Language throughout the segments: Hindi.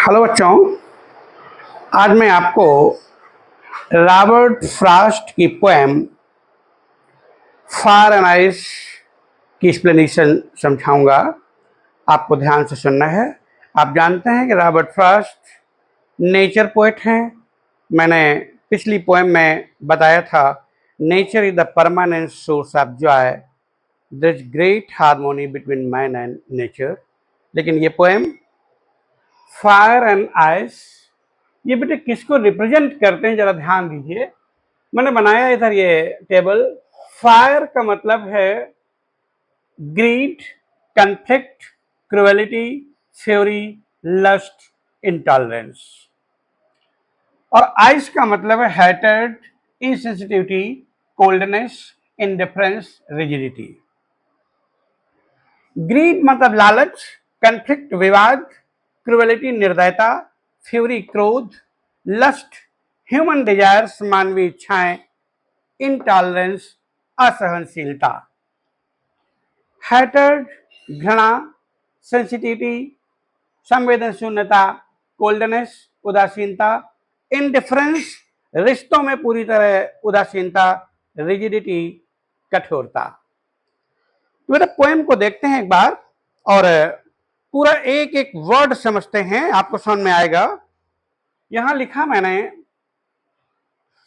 हेलो बच्चों, आज मैं आपको रॉबर्ट फ्रॉस्ट की पोएम फायर एंड आइस की एक्सप्लेनेशन समझाऊंगा। आपको ध्यान से सुनना है। आप जानते हैं कि रॉबर्ट फ्रॉस्ट नेचर पोएट हैं। मैंने पिछली पोएम में बताया था, nature is the permanent source of joy, there is great harmony between man and nature. लेकिन ये पोएम फायर एंड आइस, ये बेटे किसको रिप्रेजेंट करते हैं, जरा ध्यान दीजिए। मैंने बनाया इधर ये टेबल। फायर का मतलब है greed, conflict, cruelty, fury, lust, intolerance. और आइस का मतलब है hatred, insensitivity, coldness, indifference, rigidity. Greed मतलब लालच, कंफ्लिक्ट विवाद, क्रुएलिटी निर्दयता, फ्यूरी क्रोध, लस्ट ह्यूमन डिजायर्स मानवीय इच्छाएं, इंटॉलरेंस असहनशीलता, हैटर्ड घृणा, सेंसिटिविटी संवेदनशीलता, कोल्डनेस उदासीनता, इंडिफरेंस रिश्तों में पूरी तरह उदासीनता, रिजिडिटी कठोरता। तो मेरे पोएम को देखते हैं एक बार और पूरा एक एक वर्ड समझते हैं, आपको समझ में आएगा। यहां लिखा मैंने,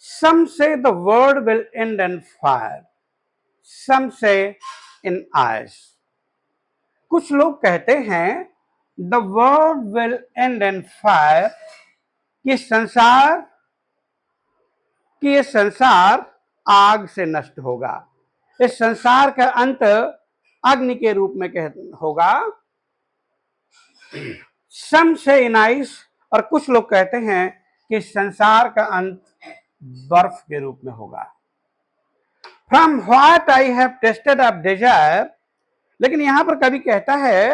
some say the world will end in fire, some say in ice। कुछ लोग कहते हैं the world will end in fire, कि ये संसार आग से नष्ट होगा। इस संसार का अंत अग्नि के रूप में होगा। सम से इन आइस, और कुछ लोग कहते हैं कि संसार का अंत बर्फ के रूप में होगा। From what I have tested of desire, लेकिन यहां पर कवि कहता है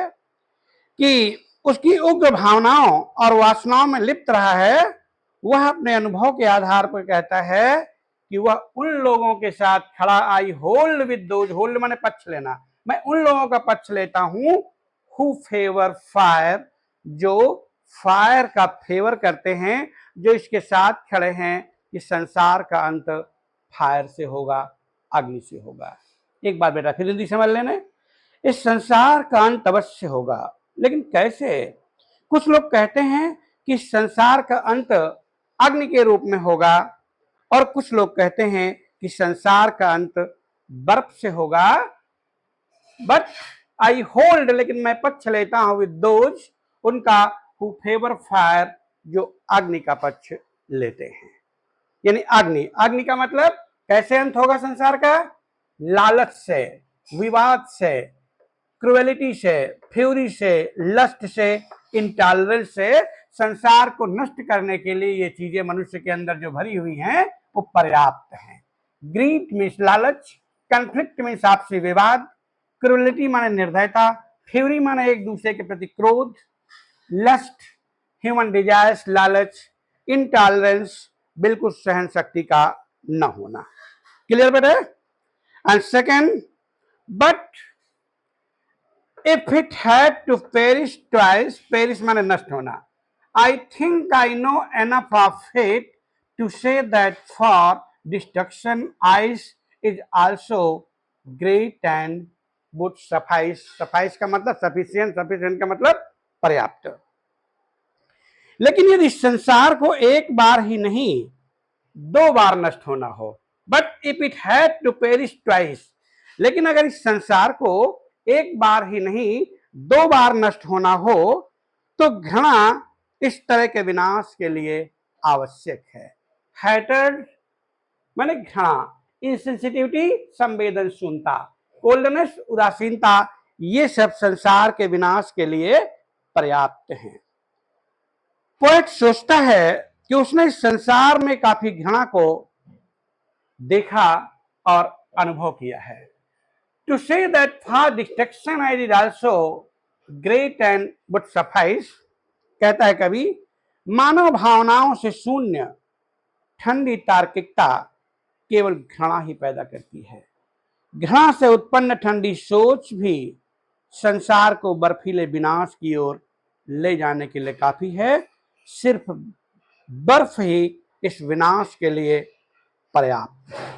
कि उसकी उग्र भावनाओं और वासनाओं में लिप्त रहा है। वह अपने अनुभव के आधार पर कहता है कि वह उन लोगों के साथ खड़ा, I hold with those, hold माने पक्ष लेना, मैं उन लोगों का पक्ष लेता हूं हु फेवर फायर, जो फायर का फेवर करते हैं, जो इसके साथ खड़े हैं कि संसार का अंत फायर से होगा, अग्नि से होगा। एक बार बेटा फिर हिंदी समझ लेने, इस संसार का अंत अवश्य होगा, लेकिन कैसे? कुछ लोग कहते हैं कि संसार का अंत अग्नि के रूप में होगा, और कुछ लोग कहते हैं कि संसार का अंत बर्फ से होगा। बट आई होल्ड, लेकिन मैं पक्ष लेता हूं विद दोज, उनका हु फेवर फायर, जो अग्नि का पक्ष लेते हैं। यानी अग्नि का मतलब कैसे अंत होगा संसार का? लालच से, विवाद से, क्रुएलिटी से, फ्यूरी से, लस्ट से, इंटॉलरेंस से। संसार को नष्ट करने के लिए ये चीजें मनुष्य के अंदर जो भरी हुई हैं वो पर्याप्त हैं। ग्रीड मीन्स लालच, कंफ्लिक्ट मीन्स आपसी विवाद, क्रुएलिटी माने निर्दयता, फ्यूरी माने एक दूसरे के प्रति क्रोध, लस्ट ह्यूमन डिजायर्स लालच, इंटॉलरेंस बिल्कुल सहन शक्ति का न होना। क्लियर बेटे? And second, but if it had to perish twice, perish माने नष्ट होना, I think I know enough of it to say that for destruction ice is also great and would suffice. Suffice का मतलब सफिशिएंट, सफिशिएंट का मतलब पर्याप्त। लेकिन यदि संसार को एक बार ही नहीं 2 बार नष्ट होना हो, but if it had to perish twice, लेकिन अगर इस संसार को एक बार ही नहीं 2 बार नष्ट होना हो, तो घृणा इस तरह के विनाश के लिए आवश्यक है। हैटर्ड माने घृणा, इनसेंसिटिविटी संवेदनशीलता, कोल्डनेस उदासीनता, ये सब संसार के विनाश के लिए पर्याप्त हैं। पोएट सोचता है कि उसने इस संसार में काफी घृणा को देखा और अनुभव किया है। To say that for destruction I is also great and would suffice, कहता है कवि, मानव भावनाओं से शून्य ठंडी तार्किकता केवल घृणा ही पैदा करती है। घृणा से उत्पन्न ठंडी सोच भी संसार को बर्फीले विनाश की ओर ले जाने के लिए काफी है। सिर्फ बर्फ ही इस विनाश के लिए पर्याप्त है।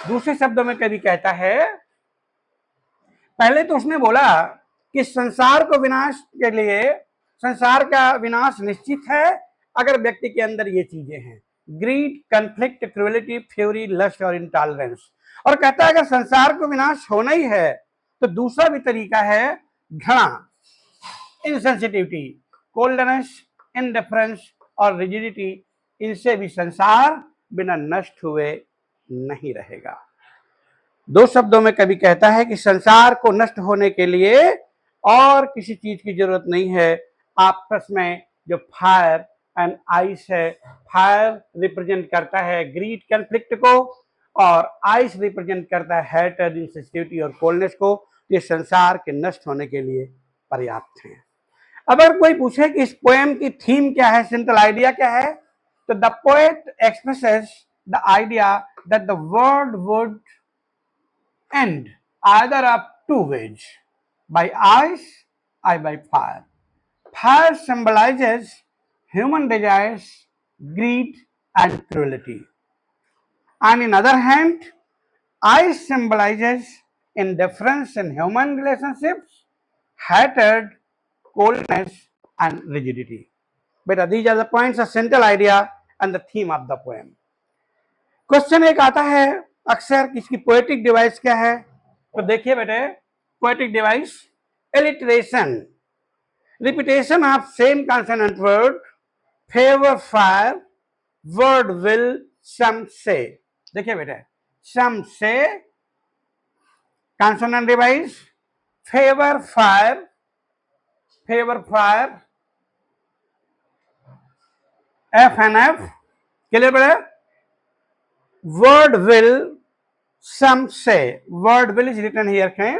दूसरे शब्दों में कवि कहता है, पहले तो उसने बोला कि संसार को विनाश के लिए, संसार का विनाश निश्चित है अगर व्यक्ति के अंदर ये चीजें हैं, greed, conflict, cruelty, fury, lust और इंटॉलरेंस। और कहता है अगर संसार को विनाश होना ही है तो दूसरा भी तरीका है, घृणा, इनसेंसिटिविटी, कोल्डनेस, इंडिफरेंस और रिजिडिटी। इनसे भी संसार बिना नष्ट हुए नहीं रहेगा। दो शब्दों में कवि कहता है कि संसार को नष्ट होने के लिए और किसी चीज की जरूरत नहीं है। आपस में जो फायर एंड आइस है, फायर रिप्रेजेंट करता है ग्रीड, कन्फ्लिक्ट को, और आइस रिप्रेजेंट करता है हेटर्ड, इनसेंसिटिविटी और कोल्डनेस को। ये संसार के नष्ट होने के लिए पर्याप्त है। अगर कोई पूछे कि इस पोएम की थीम क्या है, सेंट्रल आइडिया क्या है, तो the poet expresses the idea that the world would end either of two ways, by ice or by fire. Fire symbolizes human desires, greed and cruelty. And in other hand, ice symbolizes indifference in human relationships, hatred, coldness and rigidity. But these are the points of central idea and the theme of the poem. Question एक आता है अक्सर कि इसकी पोएटिक डिवाइस क्या है, तो देखिए बेटे, poetic device alliteration, repetition of same consonant word, favour fire, word will, some say. देखिए बेटे, some say consonant device, favour fire, favour fire, F and F, clear बेटे, word will, some say, word will is written here, okay?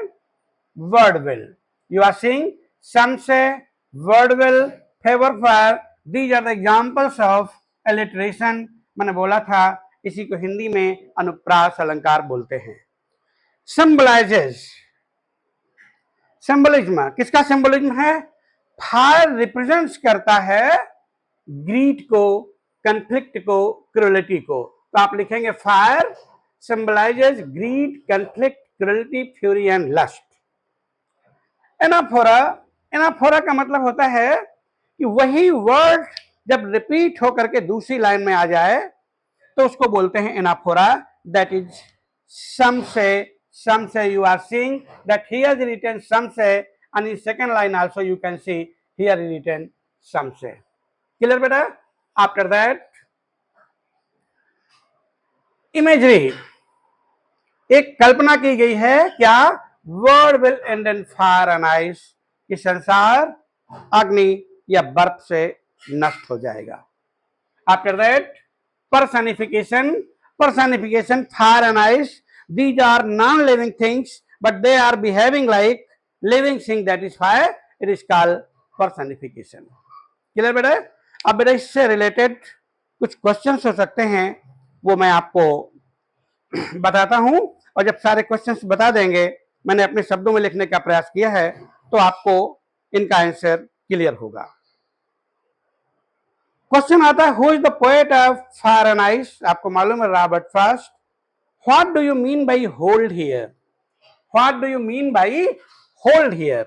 Word will, you are seeing some say, word will, favor fire, these are the examples of alliteration। मैंने बोला था इसी को हिंदी में अनुप्रास अलंकार बोलते हैं। symbolizes, सिंबलिज्म, किसका सिंबलिज्म है? फायर रिप्रेजेंट्स करता है ग्रीड को, कन्फ्लिक्ट को, क्रूएलिटी को। तो आप लिखेंगे fire symbolises greed, conflict, cruelty, fury and lust. Anaphora, anaphora का मतलब होता है कि वही वर्ड जब रिपीट होकर के दूसरी लाइन में आ जाए तो उसको बोलते हैं anaphora. That is some say, you are seeing that here is written some say, and in second line also you can see here is written some say. Clear बेटा? आफ्टर दैट इमेजरी, एक कल्पना की गई है, क्या? World will end in fire and ice, कि संसार अग्नि या बर्फ से नष्ट हो जाएगा। After that personification, personification, fire and ice, these are non living things but they are behaving like living thing, that is why it is called personification। Clear बेटा? अब बेटा इससे रिलेटेड कुछ क्वेश्चंस हो सकते हैं, वो मैं आपको बताता हूं, और जब सारे क्वेश्चंस बता देंगे, मैंने अपने शब्दों में लिखने का प्रयास किया है, तो आपको इनका आंसर क्लियर होगा। क्वेश्चन आता है, who is the poet of fire and ice? आपको मालूम है Robert Frost. What do you mean by hold here? What do you mean by hold here?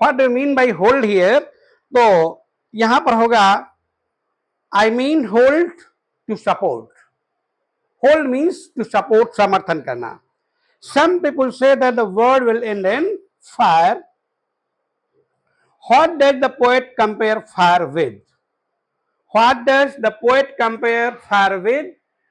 What do you mean by hold here? तो यहां पर होगा I mean hold to support. Hold means to support, समर्थन करना। Some people say that the world will end in fire. What does the poet compare fire with? What does the poet compare fire with?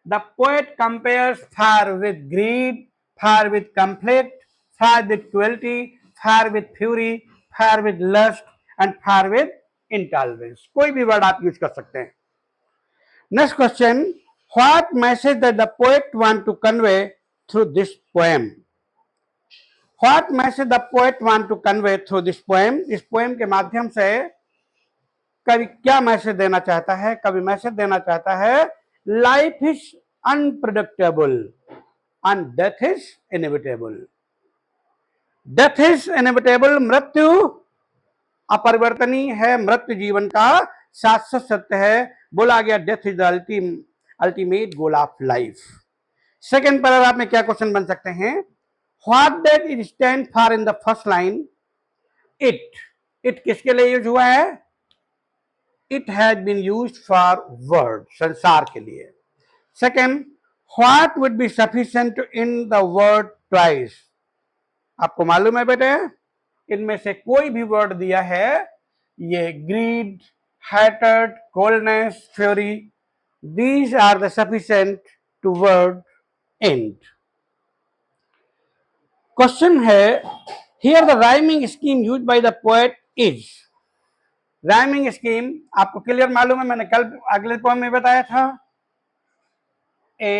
The poet compares fire with greed, fire with conflict, fire with cruelty, fire with fury, fire with lust and fire with intolerance। कोई भी वर्ड आप यूज कर सकते हैं। Next question, what message does the poet want to convey through this poem? What message the poet want to convey through this poem? इस पोएम के माध्यम से कवि क्या मैसेज देना चाहता है? कवि मैसेज देना चाहता है, life is unpredictable and death is inevitable. Death is inevitable, मृत्यु अपरिवर्तनीय है, मृत्यु जीवन का शाश्वत सत्य है, बोला गया death is the ultimate goal of life. Second paragraph में क्या क्वेश्चन बन सकते हैं, what that it stand for in the first line, it किसके लिए यूज हुआ है, it has been used for word, संसार के लिए। Second, what would be sufficient to in the word twice, आपको मालूम है बेटे इनमें से कोई भी वर्ड दिया है, ये grid, hatred, coldness, fury, these are the sufficient to word end. Question है, here the rhyming scheme used by the poet is, rhyming scheme आपको क्लियर मालूम है, मैंने कल अगले पोएम में बताया था, A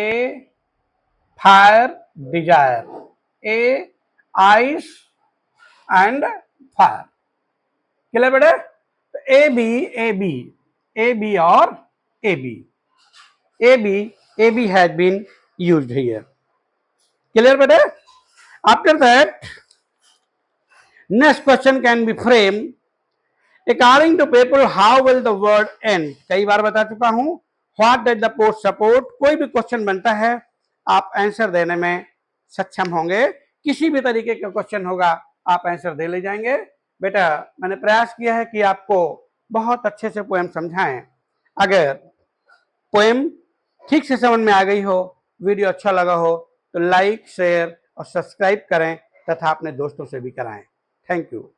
fire desire, A ice and fire, clear बेटे, ए बी और A B has been used here, clear बेटे। After that next question can be frame according to people how will the world end, कई बार बता चुका हूं, what does the post support, कोई भी क्वेश्चन बनता है आप आंसर देने में सक्षम होंगे, किसी भी तरीके का क्वेश्चन होगा आप आंसर दे ले जाएंगे। बेटा मैंने प्रयास किया है कि आपको बहुत अच्छे से पोएम समझाएं, अगर पोएम ठीक से समझ में आ गई हो, वीडियो अच्छा लगा हो तो लाइक, शेयर और सब्सक्राइब करें तथा अपने दोस्तों से भी कराएं। Thank you.